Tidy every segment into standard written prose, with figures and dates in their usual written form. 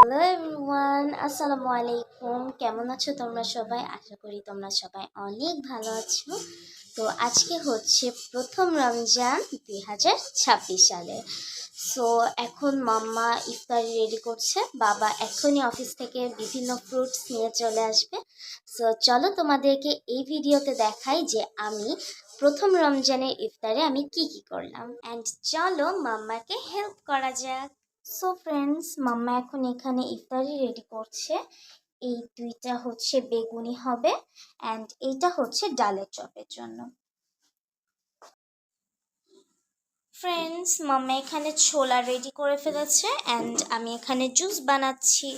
Hello everyone, আসসালামু আলাইকুম। কেমন আছো তোমরা সবাই? আশা করি তোমরা সবাই অনেক ভালো আছো। তো আজকে হচ্ছে প্রথম রমজান 2026 সালে। সো এখন মাম্মা ইফতারি রেডি করছে, বাবা এখনই অফিস থেকে বিভিন্ন ফ্রুটস নিয়ে চলে আসবে। সো চলো তোমাদেরকে এই ভিডিওতে দেখাই যে আমি প্রথম রমজানের ইফতারে আমি কি করলাম। অ্যান্ড চলো মাম্মাকে হেল্প করা যাক। সো ফ্রেন্ডস, মাম্মা এখন এখানে ইফতারি রেডি করছে। এই দুইটা হচ্ছে বেগুনি হবে অ্যান্ড এইটা হচ্ছে ডালের চপের জন্য। ফ্রেন্ডস, মাম্মা এখানে ছোলা রেডি করে ফেলেছে অ্যান্ড আমি এখানে জুস বানাচ্ছি।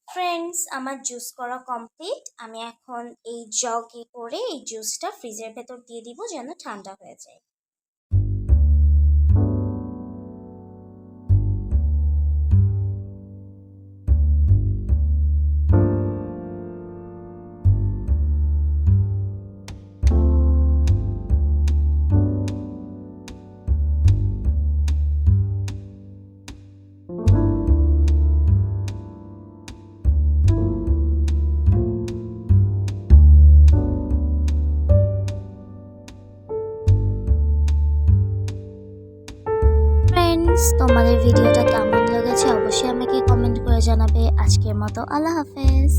ফ্রেন্ডস, আমার জুস করা কমপ্লিট। আমি এখন এই জগে করে এই জুসটা ফ্রিজের ভেতর দিয়ে দিব যেন ঠান্ডা হয়ে যায়। ফ্রেন্ডস, তোমাদের ভিডিওটা কেমন লেগেছে অবশ্যই আমাকে কমেন্ট করে জানাবে। আজকের মতো আল্লাহ হাফেজ।